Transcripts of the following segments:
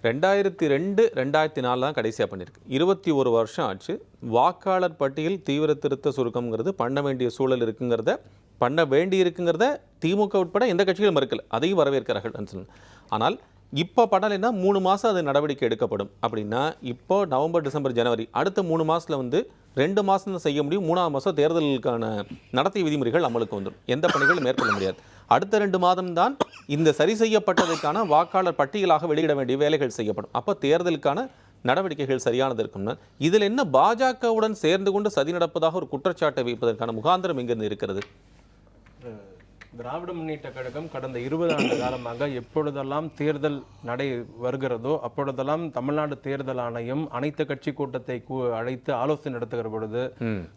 2002 2004 தான் கடைசியாக பண்ணியிருக்கு. 21 வருஷம் ஆச்சு. வாக்காளர் பட்டியல் தீவிர திருத்த சுருக்கம்ங்கிறது பண்ண வேண்டிய சூழல் இருக்குங்கிறத திமுக உட்பட எந்த கட்சிகளும் மறுக்கல, அதையும் வரவேற்கிறார்கள். ஆனால் இப்போ பண்ணலைன்னா 3 மாதம் அது நடவடிக்கை எடுக்கப்படும். அப்படின்னா இப்போ நவம்பர் டிசம்பர் ஜனவரி அடுத்த 3 மாதத்தில் 2 மாதம் தான் செய்ய முடியும். 3ஆம் மாதம் தேர்தலுக்கான நடத்தை விதிமுறைகள் அமலுக்கு வந்துடும். எந்த பணிகளும் மேற்கொள்ள முடியாது. அடுத்த 2 மாதம் தான் இந்த சரி செய்யப்பட்டதற்கான வாக்காளர் பட்டியலாக வெளியிட வேண்டிய வேலைகள் செய்யப்படும். அப்போ தேர்தலுக்கான நடவடிக்கைகள் சரியானது இருக்கும்னா இதில் என்ன பாஜகவுடன் சேர்ந்து கொண்டு சதி நடப்பதாக ஒரு குற்றச்சாட்டை வைப்பதற்கான முகாந்திரம் எங்கிருந்து இருக்கிறது? திராவிட முன்னேற்ற கழகம் கடந்த 20 ஆண்டு காலமாக எப்பொழுதெல்லாம் தேர்தல் நடை வருகிறதோ அப்பொழுதெல்லாம் தமிழ்நாடு தேர்தல் ஆணையம் அனைத்து கட்சி கூட்டத்தை அழைத்து ஆலோசனை நடத்துகிற பொழுது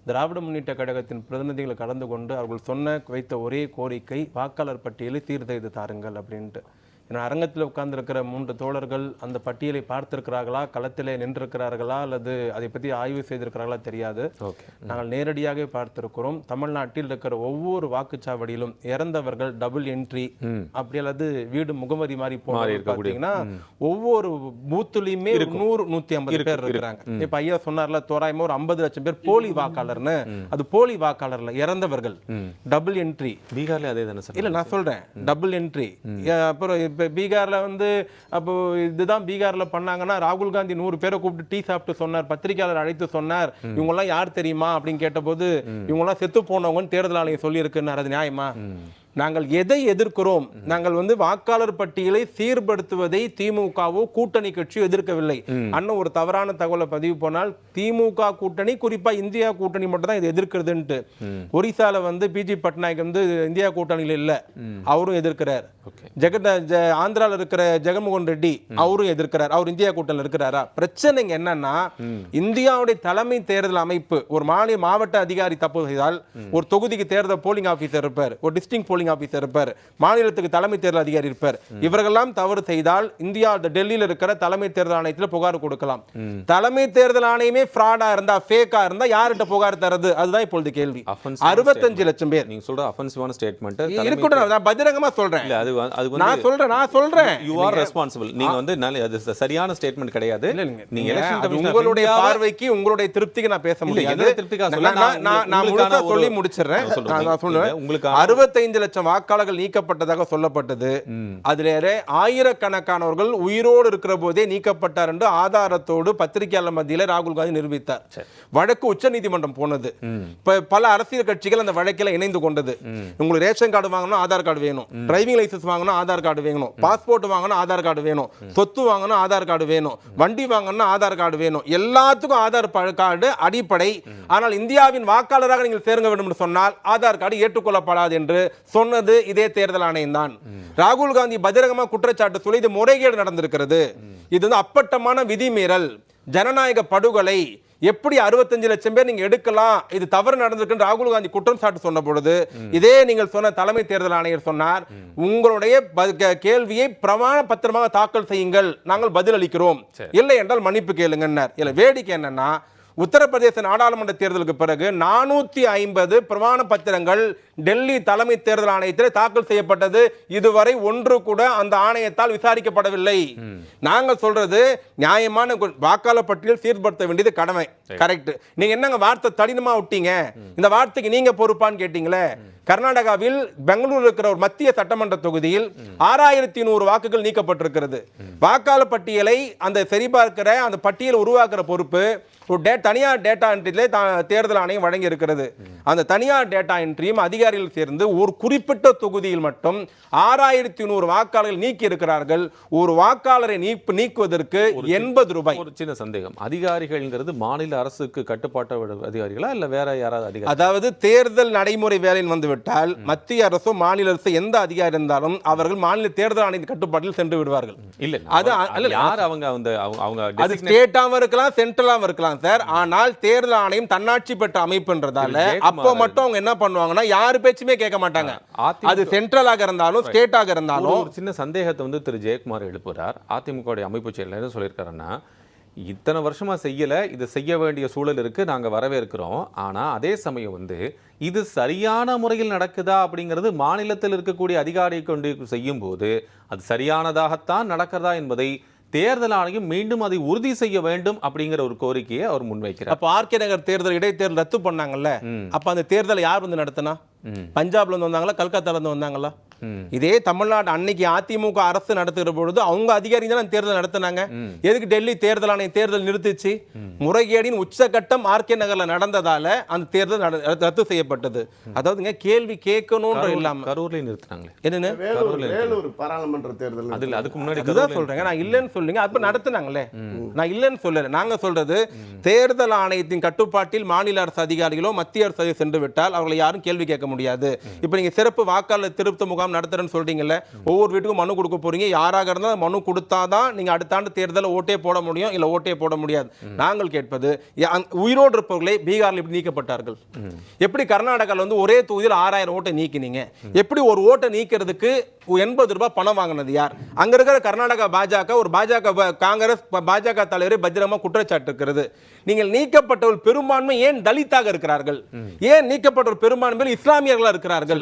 திராவிட முன்னேற்ற கழகத்தின் பிரதிநிதிகளை கலந்து கொண்டு அவர்கள் வைத்த ஒரே கோரிக்கை வாக்காளர் பட்டியலை சீர்திருத்தி தாருங்கள் அப்படின்ட்டு. ஏன்னா அரங்கத்தில் உட்கார்ந்திருக்கிற 3 தோழர்கள் அந்த பட்டியலை பார்த்திருக்கிறார்களா, களத்திலே நின்றிருக்கிறார்களா, அல்லது அதை பற்றி ஆய்வு செய்திருக்கிறார்களா தெரியாது. நாங்கள் நேரடியாக பார்த்திருக்கிறோம். தமிழ்நாட்டில் இருக்கிற ஒவ்வொரு வாக்குச்சாவடியிலும் இறந்தவர்கள் டபுள் என்ட்ரி அப்படி அல்லது வீடு முகவரி மாதிரி பார்த்தீங்கன்னா ஒவ்வொரு பூத்துலையுமே 100-150 பேர் இருக்கிறாங்க. இப்ப ஐயா சொன்னார்ல தோராயமா ஒரு 50 லட்சம் பேர் போலி வாக்காளர்னு, அது போலி வாக்காளர்ல இறந்தவர்கள் டபுள் என்ட்ரி. பீகார்ல அதே தானே சார்? இல்ல நான் சொல்றேன் டபுள் என்ட்ரி. அப்புறம் இப்போ பீகார்ல அப்போ இதுதான் பீகார்ல பண்ணாங்கன்னா ராகுல் காந்தி 100 பேரை கூப்பிட்டு டீ சாப்பிட்டு சொன்னார், பத்திரிகையாளர் அழைத்து சொன்னார், இவங்கெல்லாம் யார் தெரியுமா அப்படின்னு கேட்டபோது இவங்கெல்லாம் செத்து போனவங்கன்னு தேர்தல் ஆணையம் சொல்லி இருக்குன்னு. அது நியாயமா? நாங்கள் எதை எதிர்க்கிறோம்? நாங்கள் வாக்காளர் பட்டியலை சீர்படுத்துவதை திமுகவோ கூட்டணி கட்சியோ எதிர்க்கவில்லை. அண்ணன் ஒரு தவறான தகவலை பதிவு போனால் திமுக கூட்டணி, குறிப்பா இந்தியா கூட்டணி மட்டும் தான் இதை எதிர்க்கிறதுன்ட்டு. ஒரிசால பிஜி பட்நாயக் இந்தியா கூட்டணியில் இல்ல, அவரும் எதிர்க்கிறார். ஆந்திரால இருக்கிற ஜெகன்மோகன் ரெட்டி அவரும் எதிர்க்கிறார். அவர் இந்தியா கூட்டணியில் இருக்கிறாரா? பிரச்சனைங்க என்னன்னா இந்தியாவுடைய தலைமை தேர்தல் அமைப்பு ஒரு மாவட்ட அதிகாரி தப்பு செய்தால் ஒரு தொகுதிக்கு தேர்தல் போலிங் ஆபீசர் இருப்பார், ஒரு டிஸ்ட்ரிக்ட் போலிங் ஆபீசர் இருப்பார், மாநிலத்துக்கு தலைமை தேர்தல் அதிகாரி இருப்பார். இவர்களெல்லாம் தவறு செய்தால் இந்தியா டெல்லியில் இருக்கிற தலைமை தேர்தல் ஆணையத்தில் புகார் கொடுக்கலாம். தலைமை தேர்தல் ஆணையமே ஃப்ராடா இருந்தா, ஃபேக்கா இருந்தா யார்கிட்ட புகார் தரது? அதுதான் இப்பொழுது கேள்வி. 65 லட்சம் பேர் நீங்க சொல்ற ஆஃபென்சிவான ஸ்டேட்மென்ட் இருக்கட்டும், நான் பகிரங்கமா சொல்றேன். நான் சொல்றேன் யூ ஆர் ரெஸ்பான்சிபிள். நீங்க அது சரியான ஸ்டேட்மெண்ட் கிடையாது. நீங்க உங்களுடைய பார்வைக்கு உங்களுடைய திருப்திக்கு நான் பேச முடியாது. நான் முழுசா சொல்லி முடிச்சிடுறேன். நான் சொல்றேன், உங்களுக்கு 65 லட்சம் வாக்காளர்கள் நீக்கப்பட்டதாக சொல்லப்பட்டது. அதில் ஆயிரக்கணக்கானவர்கள் உயிரோடு இருக்கிற போதே நீக்கப்பட்டார் என்று ஆதாரத்தோடு பத்திரிகையாளர் மத்தியில் ராகுல் காந்தி நிரூபித்தார். வழக்கு உச்ச நீதிமன்றம் போனது. பல அரசியல் கட்சிகள் அந்த வழக்கில் இணைந்து கொண்டது. உங்களுக்கு ரேஷன் கார்டு வாங்கணும் ஆதார் கார்டு வேணும், டிரைவிங் லைசன்ஸ் வாங்கணும் ஆதார் கார்டு வேணும், பாஸ்போர்ட் வாங்கணும் ஆதார் கார்டு வேணும், சொத்து வாங்கணும் ஆதார் கார்டு வேணும், வண்டி வாங்கணும் ஆதார் கார்டு வேணும், எல்லாத்துக்கும் ஆதார் கார்டு அடிப்படை. ஆனால் இந்தியாவின் வாக்காளராக நீங்கள் சேருங்க வேண்டும் என்று சொன்னால் ஆதார் கார்டு ஏற்றுக்கொள்ளப்படாது என்று சொன்னது இதே தேர்தல் ஆணையம் தான். ராகுல் காந்தி பகிரங்கமா குற்றச்சாட்டு சொல்லி இது முறைகேடு நடந்திருக்கிறது, இது அப்பட்டமான விதிமீறல், ஜனநாயக படுகொலை, எப்படி 65 லட்சம் பேர் நீங்க எடுக்கலாம், இது தவறு நடந்திருக்கு ராகுல் காந்தி குற்றம் சாட்டு சொன்ன பொழுது இதே நீங்கள் சொன்ன தலைமை தேர்தல் ஆணையர் சொன்னார், உங்களுடைய கேள்வியை பிரமாண பத்திரமாக தாக்கல் செய்யுங்கள், நாங்கள் பதில் அளிக்கிறோம், இல்லை என்றால் மன்னிப்பு கேளுங்கன்னார். இல்ல வேடிக்கை என்னன்னா உத்தரப்பிரதேச நாடாளுமன்ற தேர்தலுக்கு பிறகு 450 பிரமாண பத்திரங்கள் டெல்லி தலைமை தேர்தல் ஆணையத்தில் தாக்கல் செய்யப்பட்டது. இதுவரை ஒன்று கூட அந்த ஆணையத்தால் விசாரிக்கப்படவில்லை. நாங்கள் சொல்றது நியாயமான வாக்காளர் பட்டியல் சீர்படுத்த வேண்டியது கடமை. கரெக்ட். நீங்க என்னங்க வார்த்தை தடினமா விட்டீங்க, இந்த வார்த்தைக்கு நீங்க பொறுப்பான்னு கேட்டீங்களே. கர்நாடகாவில் பெங்களூர் இருக்கிற ஒரு மத்திய சட்டமன்ற தொகுதியில் 6100 வாக்குகள் நீக்கப்பட்டிருக்கிறது. வாக்காளர் பட்டியலை அந்த சரிபார்க்கிற அந்த பட்டியலை உருவாக்குற பொறுப்பு ஒரு தனியார் டேட்டா என்ட்ரியிலே தேர்தல் ஆணையம் வழங்கி இருக்கிறது. அந்த தனியார் டேட்டா என்ட்ரியும் அதிகாரிகள் சேர்ந்து ஒரு குறிப்பிட்ட தொகுதியில் மட்டும் 6100 வாக்காளர்கள் நீக்கி இருக்கிறார்கள். ஒரு வாக்காளரை நீக்குவதற்கு 80 ரூபாய். ஒரு சின்ன சந்தேகம், அதிகாரிகள்ங்கிறது மாநில அரசுக்கு கட்டுப்பாட்டு அதிகாரிகளா இல்ல வேற யாராவது அதிகாரி? அதாவது தேர்தல் நடைமுறை வேலையில் வந்துவிட்டால் மத்திய அரசோ மாநில அரசு எந்த அதிகாரி இருந்தாலும் அவர்கள் மாநில தேர்தல் ஆணைய கட்டுப்பாட்டில் சென்று விடுவார்கள். இல்ல அது யார் அவங்க ஸ்டேட்டாவும் இருக்கலாம் சென்ட்ரலாவும் இருக்கலாம் சார். ஆனால் தேர்தல் ஆணையம் தன்னாட்சி பெற்ற அமைப்புன்றதால அப்போ மட்டும் அவங்க என்ன பண்ணுவாங்கன்னா யாரு பேச்சுமே கேட்க மாட்டாங்க. அது சென்ட்ரலாக இருந்தாலும் ஸ்டேட்டாக இருந்தாலும். ஒரு சின்ன சந்தேகத்தை திரு ஜெயக்குமார் எழுப்புறார். அதிமுக அமைப்பு செயலர் என்ன சொல்லியிருக்காருன்னா, இத்தனை வருஷமா செய்யல, இது செய்ய வேண்டிய சூழல் இருக்கு, நாங்க வரவேற்கிறோம். ஆனா அதே சமயம் இது சரியான முறையில் நடக்குதா அப்படிங்கிறது மாநிலத்தில் இருக்கக்கூடிய அதிகாரி கொண்டு செய்யும் போது அது சரியானதாகத்தான் நடக்கிறதா என்பதை தேர்தல் ஆணையம் மீண்டும் அதை உறுதி செய்ய வேண்டும் அப்படிங்கிற ஒரு கோரிக்கையை அவர் முன்வைக்கிறார். அப்ப ஆர்கே நகர் தேர்தல் இடைத்தேர்தல் ரத்து பண்ணாங்கல்ல, அப்ப அந்த தேர்தலை யார் வந்து நடத்தினா? பஞ்சாப்ல இருந்து வந்தாங்களா, கல்கத்தால இருந்து வந்தாங்களா? இதே தமிழ்நாடு அன்னைக்கு அதிமுக அரசு நடத்துகிற பொழுது அவங்க அதிகாரி தான் தேர்தல் நடத்தினாங்க. எதுக்கு டெல்லி தேர்தல் ஆணையம் தேர்தல் நிறுத்திச்சு? முறைகேடின் உச்சகட்டம் ஆர்கே நகர்ல நடந்ததால அந்த தேர்தல் ரத்து செய்யப்பட்டது. அதாவதுங்க கேள்வி கேட்கணும்ன்ற இல்லாம கரூர்ல நிறுத்தினாங்களே, என்னன்னு வேலூர் பாராளுமன்ற தேர்தல் அதுல அதுக்கு முன்னாடி அதுதான் சொல்றேங்க. நான் இல்லைன்னு சொல்லுங்க, அப்ப நடத்தினாங்களே, நான் இல்லைன்னு சொல்லல. நாங்க சொல்றது தேர்தல் ஆணையத்தின் கட்டுப்பாட்டில் மாநில அரசு அதிகாரிகளோ மத்திய அரசு சென்று விட்டால் அவர்களை யாரும் கேள்வி கேட்க முடியாது. இப்ப நீங்க சிறப்பு வாக்காளர் திருத்த முகாம் நடத்துறேன்னு சொல்றீங்கல்ல, ஒவ்வொரு வீட்டுக்கும் மனு கொடுக்க போறீங்க. யாராக இருந்தாலும் மனு கொடுத்தாதான் நீங்க அடுத்த ஆண்டு தேர்தலில் ஓட்டே போட முடியும், இல்ல ஓட்டே போட முடியாது. நாங்கள் கேட்பது உயிரோடு இருப்பவர்களை பீகாரில் எப்படி நீக்கப்பட்டார்கள்? எப்படி கர்நாடகாவில் வந்து ஒரே தொகுதியில் 6000 ஓட்டை நீக்கினீங்க? எப்படி ஒரு ஓட்டை நீக்கிறதுக்கு 80 ரூபாய் பணம் வாங்கினது யார்? அங்க இருக்கிற கர்நாடகா பாஜக ஒரு பாஜக காங்கிரஸ் பாஜக தலைவரை பஜ்ரமா குற்றச்சாட்டு இருக்கிறது. நீங்கள் நீக்கப்பட்டவர் பெரும்பான்மை ஏன் தலித்தாக இருக்கிறார்கள்? ஏன் நீக்கப்பட்டவர் பெரும்பான்மை இஸ்லாமியர்களாக இருக்கிறார்கள்?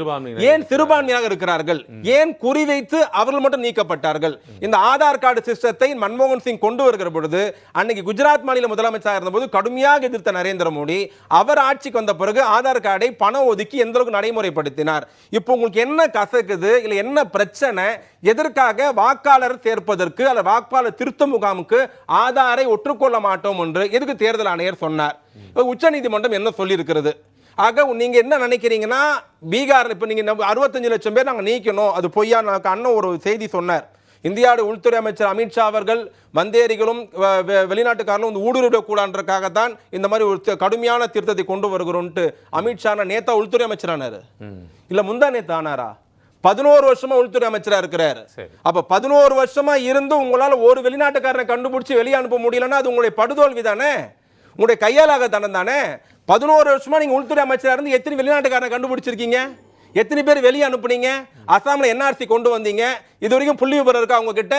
ஏன் சிறுபான்மையாக இருக்கிறார்கள்? ஏன் குறிவைத்து அவர்கள் மட்டும் நீக்கப்பட்டார்கள்? இந்த ஆதார் கார்டு சிஸ்டத்தை மன்மோகன் சிங் கொண்டு வருகிற பொழுது அன்னைக்கு குஜராத் மாநில முதலமைச்சராக இருந்தபோது கடுமையாக எதிர்த்த நரேந்திர மோடி அவர் ஆட்சிக்கு வந்த பிறகு ஆதார் கார்டை பணம் ஒதுக்கி எந்த அளவுக்கு நடைமுறைப்படுத்தினார்? இப்போ உங்களுக்கு என்ன கசக்குது, இல்ல என்ன பிரச்சனை? எதற்காக வாக்காளர் சேர்ப்பதற்கு அல்ல வாக்காளர் திருத்த முகாமுக்கு ஆதாரை ஒற்றுக்கொள்ள மாட்டோம் என்று எதுக்கு தேர்தல் ஆணையர் சொன்னார்? உச்சநீதிமன்றம் என்ன சொல்லி இருக்கிறது? ஆக நீங்க என்ன நினைக்கிறீங்கன்னா, பீகார்ல இப்ப நீங்க 65 லட்சம் பேர் நாங்க நீக்கணும், அது பொய்யா? அண்ணன் ஒரு செய்தி சொன்னார். இந்தியாவுடைய உள்துறை அமைச்சர் அமித்ஷா அவர்கள் வந்தேரிகளும் வெளிநாட்டுக்காரர்களும் வந்து ஊடுருவிடக்கூடாதுக்காகத்தான் இந்த மாதிரி ஒரு கடுமையான திருத்தத்தை கொண்டு வருகிறோம்ட்டு அமித்ஷா நேத்தா உள்துறை அமைச்சரானாரு, இல்ல முந்தா நேத்தா ஆனாரா? 11 வருஷமா உள்துறை அமைச்சரா இருக்கிறார். அப்ப 11 வருஷமா இருந்து உங்களால ஒரு வெளிநாட்டுக்காரனை கண்டுபிடிச்சு வெளியே அனுப்ப முடியலன்னா அது உங்களுடைய படுதோல்வி தானே, உங்களுடைய கையாலாக தனம் தானே. 11 வருஷமா நீங்க உள்துறை அமைச்சரா இருந்து எத்தனை வெளிநாட்டுக்காரனை கண்டுபிடிச்சிருக்கீங்க? எத்தனை பேர் வெளியே அனுப்புனீங்க? அசாம்ல என்ஆர்சி கொண்டு வந்தீங்க, இது வரைக்கும் புள்ளி விவரம் இருக்கா உங்க கிட்ட?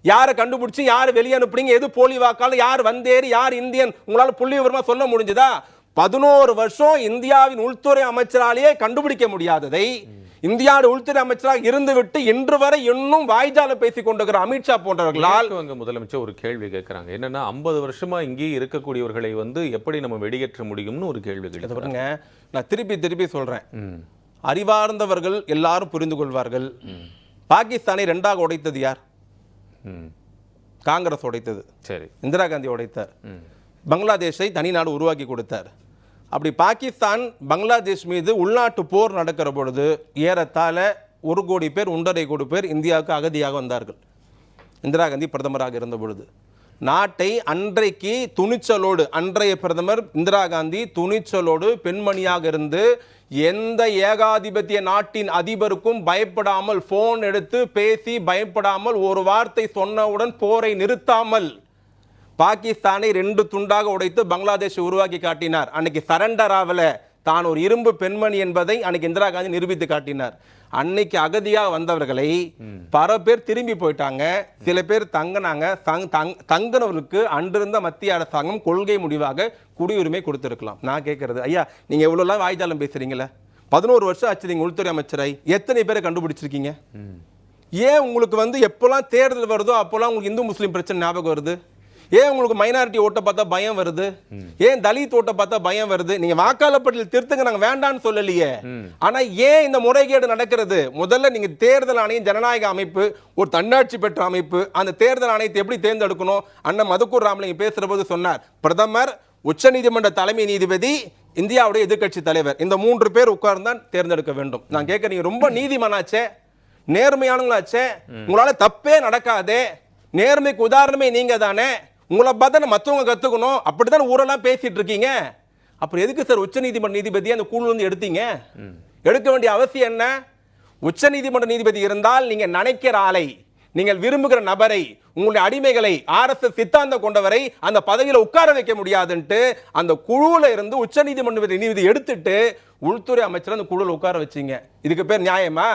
யாரை கண்டுபிடிச்சு யார் வெளியே அனுப்புனீங்க? எது போலி வாக்காளர், யார் வந்தேரி, யார் இந்தியன், உங்களால புள்ளி விவரமா சொல்ல முடிஞ்சதா? 11 வருஷம் இந்தியாவின் உள்துறை அமைச்சராலேயே கண்டுபிடிக்க முடியாததை இந்தியாவுடைய உள்துறை அமைச்சராக இருந்துவிட்டு இன்று வரை இன்னும் வாய்ஜால பேசிக் கொண்டிருக்கிற அமித்ஷா போன்றவர்களால் முதலமைச்சர் ஒரு கேள்வி கேட்கிறாங்க. என்னன்னா 50 வருஷமா இங்கே இருக்கக்கூடியவர்களை வந்து எப்படி நம்ம வெளியேற்ற முடியும்னு ஒரு கேள்வி கேட்குறாங்க. நான் திருப்பி சொல்றேன், அறிவார்ந்தவர்கள் எல்லாரும் புரிந்து கொள்வார்கள். பாகிஸ்தானை 2ஆக உடைத்தது யார்? காங்கிரஸ் உடைத்தது. சரி, இந்திரா காந்தி உடைத்தார். பங்களாதேஷை தனி நாடு உருவாக்கி கொடுத்தார். அப்படி பாகிஸ்தான் பங்களாதேஷ் மீது உள்நாட்டு போர் நடக்கிற பொழுது ஏறத்தாழ 1 கோடி பேர் 1.5 கோடி பேர் இந்தியாவுக்கு அகதியாக வந்தார்கள். இந்திரா காந்தி பிரதமராக இருந்த பொழுது நாட்டை அன்றைக்கு துணிச்சலோடு, அன்றைய பிரதமர் இந்திரா காந்தி துணிச்சலோடு பெண்மணியாக இருந்து எந்த ஏகாதிபத்திய நாட்டின் அதிபருக்கும் பயப்படாமல் போன் எடுத்து பேசி பயப்படாமல் ஒரு வார்த்தை சொன்னவுடன் போரை நிறுத்தாமல் பாகிஸ்தானை 2 துண்டாக உடைத்து பங்களாதேஷை உருவாக்கி காட்டினார். அன்னைக்கு சரண்டர் ஆகல, தான் ஒரு இரும்பு பெண்மணி என்பதை அன்னைக்கு இந்திரா காந்தி நிரூபித்து காட்டினார். அன்னைக்கு அகதியாக வந்தவர்களை பல பேர் திரும்பி போயிட்டாங்க, சில பேர் தங்கினாங்க. தங்கினவர்களுக்கு அன்றிருந்த மத்திய அரசாங்கம் கொள்கை முடிவாக குடியுரிமை கொடுத்திருக்கலாம். நான் கேட்கறது, ஐயா நீங்க எவ்வளவுலாம் வாய்ஜாலம் பேசுறீங்களே, 11 வருஷம் ஆச்சு நீங்க உள்துறை அமைச்சரை, எத்தனை பேரை கண்டுபிடிச்சிருக்கீங்க? ஏன் உங்களுக்கு வந்து எப்பெல்லாம் தேர்தல் வருதோ அப்போல்லாம் உங்களுக்கு இந்து முஸ்லீம் பிரச்சனை ஞாபகம் வருது? ஏன் உங்களுக்கு மைனாரிட்டி ஓட்டை பார்த்தா பயம் வருது? ஏன் தலித் ஓட்டை பார்த்தா பயம் வருது? நீங்க வாக்காளர் பட்டியல் திருத்துங்க, நாங்க வேண்டான்னு சொல்லலையே. ஆனா ஏன் இந்த முறைகேடு நடக்கிறது? முதல்ல நீங்க தேர்தல் ஆணையம் ஜனநாயக அமைப்பு, ஒரு தன்னாட்சி பெற்ற அமைப்பு, அந்த தேர்தல் ஆணையத்தை எப்படி தேர்ந்தெடுக்கணும்? அண்ணன் மதுக்கூர் ராமலிங்க பேசுற போது சொன்னார், பிரதமர், உச்சநீதிமன்ற தலைமை நீதிபதி, இந்தியாவுடைய எதிர்கட்சி தலைவர், இந்த 3 பேர் உட்கார்ந்தான் தேர்ந்தெடுக்க வேண்டும். நான் கேட்க, நீங்க ரொம்ப நீதிமனாச்சே, நேர்மையானவங்களாச்சே, உங்களால தப்பே நடக்காதே, நேர்மைக்கு உதாரணமே நீங்க தானே, உங்களை பார்த்தா மற்றவங்க கத்துக்கணும், அப்படித்தான் ஊரெல்லாம் பேசிட்டு இருக்கீங்க. அப்புறம் எதுக்கு சார் உச்சநீதிமன்ற நீதிபதியை அந்த குழு வந்து எடுத்தீங்க? எடுக்க வேண்டிய அவசியம் என்ன? உச்சநீதிமன்ற நீதிபதி இருந்தால் நீங்க நினைக்கிற ஆளை, நீங்கள் விரும்புகிற நபரை, உங்களுடைய அடிமைகளை, RSS சித்தாந்தம் கொண்டவரை அந்த பதவியில் உட்கார வைக்க முடியாதுன்ட்டு அந்த குழுவில் இருந்து உச்சநீதிமன்ற நீதிபதி எடுத்துட்டு உள்துறை அமைச்சர் அந்த குழுவில் உட்கார வச்சீங்க. இதுக்கு பேர் நியாயமா?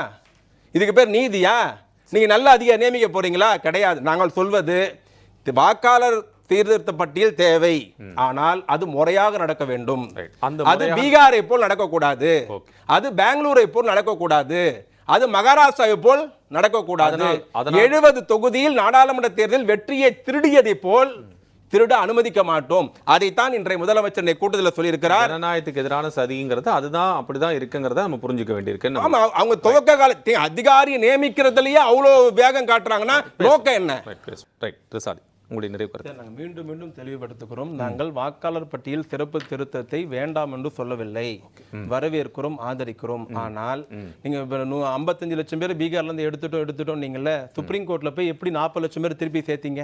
இதுக்கு பேர் நீதியா? நீங்க நல்ல அதிகாரி நியமிக்க போறீங்களா? கிடையாது. நாங்கள் சொல்வது, வாக்காளர் சீர்திருத்த பட்டியல் தேவை, ஆனால் அது முறையாக நடக்க வேண்டும். அது பீகாரை போல் நடக்கக்கூடாது, அது பெங்களூரை போல் நடக்கக்கூடாது, அது மகாராஷ்டிராவை போல் நடக்கக்கூடாது. அதனால் 70 தொகுதியில் நாடாளுமன்ற தேர்தலில் வெற்றியை திருடியதை போல் திருட அனுமதிக்க மாட்டோம். அதைத்தான் இன்றைய முதலமைச்சர் கூட்டத்தில் சொல்லியிருக்கிறார். ஜனநாயகத்துக்கு எதிரான சதிங்கிறது அதுதான் அப்படிதான் இருக்குங்கிறத நம்ம புரிஞ்சுக்க வேண்டியிருக்கு. ஆமா, அவங்க துவக்க காலத்தை அதிகாரியை நியமிக்கிறதுலயே அவ்வளவு வேகம் காட்டுறாங்கன்னா நோக்கம் என்ன? உங்களுடைய நிறைவு கருத்து. நாங்கள் மீண்டும் மீண்டும் தெளிவுபடுத்துகிறோம். நாங்கள் வாக்காளர் பட்டியல் சிறப்பு திருத்தத்தை வேண்டாம் என்று சொல்லவில்லை, வரவேற்கிறோம், ஆதரிக்கிறோம். ஆனால் நீங்க 55 லட்சம் பேர் பீகார்ல இருந்து எடுத்துட்டோம் நீங்கல்ல, சுப்ரீம் கோர்ட்ல போய் எப்படி 40 லட்சம் பேர் திருப்பி சேர்த்தீங்க?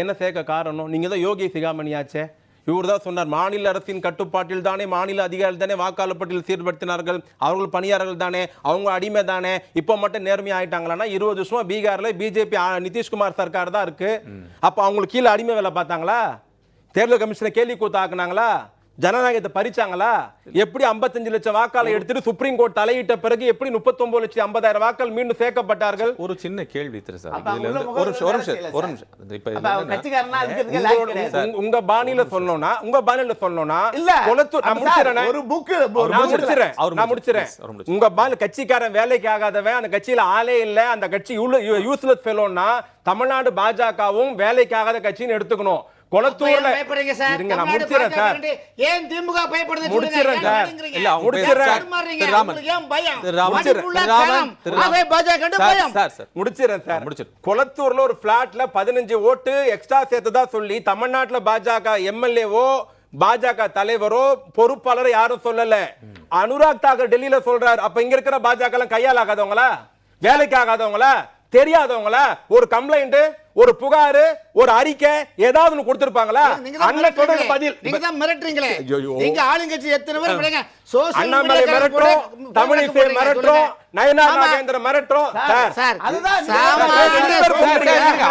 என்ன சேர்க்க காரணம்? நீங்க தான் யோகி சிகாமணியாச்சே. இவர் தான் சொன்னார், மாநில அரசின் கட்டுப்பாட்டில் தானே மாநில அதிகாரிகள் தானே வாக்காளர் பட்டியல் சீர்படுத்தினார்கள், அவர்கள் பணியாளர்கள் தானே, அவங்க அடிமை தானே, இப்போ மட்டும் நேர்மையா ஆயிட்டாங்களான்னா 20 வருஷமா பீகார்ல பிஜேபி நிதிஷ்குமார் சர்க்கார் தான் இருக்கு. அப்ப அவங்களுக்கு கீழே அடிமை வேலை பார்த்தாங்களா? தேர்தல் கமிஷனை கேள்வி கூத்தாக்குனாங்களா? ஜனநாயகத்தை பறிச்சாங்களா? எப்படி 55 லட்சம் வாக்காளர் எடுத்துட்டு சுப்ரீம் கோர்ட் தலையிட்ட பிறகு எப்படி 39,50,000 வாக்கள் மீண்டும் சேர்க்கப்பட்டார்கள்? ஒரு சின்ன கேள்வி திரு சார், உங்க பாணியில சொல்லணும்னா உங்க பாணி கட்சிக்காரன் வேலைக்கு ஆகாதவன், அந்த கட்சியில ஆளே இல்ல, அந்த கட்சி யூஸ்லெஸ் ஃபெலோன்னா தமிழ்நாடு பாஜகவும் வேலைக்கு ஆகாத கட்சின்னு எடுத்துக்கணும். கொளத்தூர்ல இருங்க, நான் முடிச்சிரேன் சார். ஏன் திமுக பயப்படுது? முடிச்சிரேன் சார். இல்ல முடிச்சிரேன். முடிச்சிரேன் சார். கொளத்தூர்ல ஒரு பிளாட்ல 15 ஓட்டு எக்ஸ்ட்ரா சேர்த்ததா சொல்லி தமிழ்நாட்டுல பாஜக எம்எல்ஏவோ பாஜக தலைவரோ பொறுப்பாளர் யாரும் சொல்லல. அனுராக் தாக்கர் டெல்லியில சொல்றாரு. அப்ப இங்க இருக்கிற பாஜக எல்லாம் கையால் ஆகாதவங்களா, வேலைக்கு ஆகாதவங்களா, தெரியாதவங்களா? ஒரு கம்ப்ளைண்ட், ஒரு புகாரு, ஒரு அறிக்கை ஏதாவது கொடுத்திருப்பாங்களா? அண்ணன் சொல்றது பதில். நீங்க தான் மிரட்டறீங்களே. நீங்க ஆளுங்கட்சி எத்தனை பேர் விடுங்க? அண்ணாமலை மிரட்டறோம், தமிழிசை மிரட்டறோம், நயனார் நாகேந்திர மிரட்டறோம். சார் அதுதான்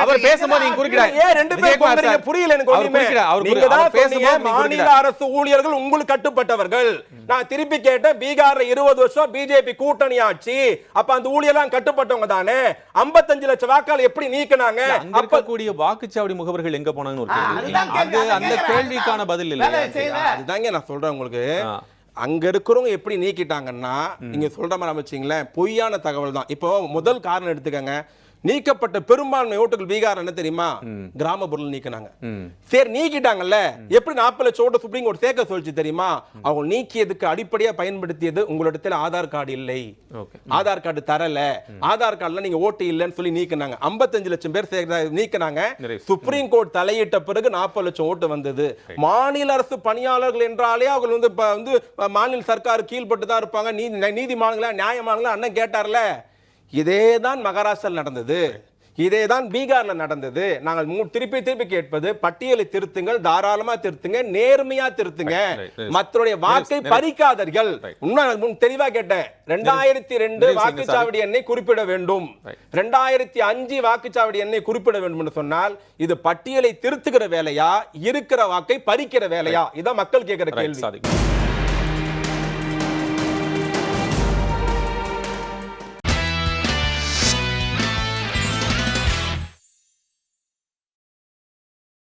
அவர் பேசும்போது நீங்க குறுக்கிடாதீங்க. ஏன் ரெண்டு பேரும் போறீங்க? புரியல எனக்கு ஒண்ணுமே. நீங்க தான் பேசுங்க மாநில அரசு ஊழியர்கள் உங்களுக்கு கட்டுப்பட்டவர்கள். நான் திருப்பி கேட்டேன், பீகார்ல 20 வருஷம் பிஜேபி கூட்டணி ஆட்சி, அப்ப அந்த ஊழியர்லாம் கட்டுப்பட்டவங்க தானே. 55 லட்சம் வாக்காளர் எப்படி நீக்கினாங்க? இருக்கக்கூடிய வாக்குச்சாவடி முகவர்கள் எங்க போனாங்கன்னு ஒரு கேள்வி. அது அந்த கேள்விக்கான பதில் இல்ல. அதுதாங்க நான் சொல்றேன் உங்களுக்கு. அங்க இருக்கிறவங்க எப்படி நீக்கிட்டாங்கன்னா, நீங்க சொல்ற மாதிரி அமைச்சிங்களேன், பொய்யான தகவல் தான். இப்போ முதல் காரணம் எடுத்துக்கங்க, நீக்கப்பட்ட பெரும்பான்மை ஓட்டுகள் பீகார் என்ன தெரியுமா? கிராமப்புறம் நீக்கினாங்க. சரி நீக்கிட்டாங்கல்ல, எப்படி 40 லட்சம் ஓட்டு சுப்ரீம் கோர்ட் சேர்க்க சொல்லிச்சு தெரியுமா? அவங்க நீக்கியதுக்கு அடிப்படையா பயன்படுத்தியது உங்களிடத்துல ஆதார் கார்டு இல்லை, ஆதார் கார்டு தரல, ஆதார் கார்டுல நீங்க ஓட்டு இல்லைன்னு சொல்லி நீக்கினாங்க. 55 லட்சம் பேர் நீக்கினாங்க. சுப்ரீம் கோர்ட் தலையிட்ட பிறகு 40 லட்சம் ஓட்டு வந்தது. மாநில அரசு பணியாளர்கள் என்றாலே அவங்க வந்து மாநில சர்க்கார் கீழ்பட்டு தான் இருப்பாங்க. நீதிமான்களா நியாயமானங்களா அண்ணன் கேட்டார்ல. இதேதான் மகாராஷ்டிராவில் நடந்தது, இதேதான் பீகார்ல நடந்தது. நாங்கள் திருப்பி கேட்பது, பட்டியலை திருத்துங்கள், தாராளமா திருத்துங்க, நேர்மையா திருத்துங்க, மற்றவருடைய வாக்கை பறிக்காதீர்கள். தெளிவா கேட்டேன். 2002 வாக்குச்சாவடி எண்ணை குறிப்பிட வேண்டும், 2005 வாக்குச்சாவடி எண்ணை குறிப்பிட வேண்டும் என்று சொன்னால் இது பட்டியலை திருத்துகிற வேலையா, இருக்கிற வாக்கை பறிக்கிற வேலையா? இதான் மக்கள் கேட்கிற கேள்வி.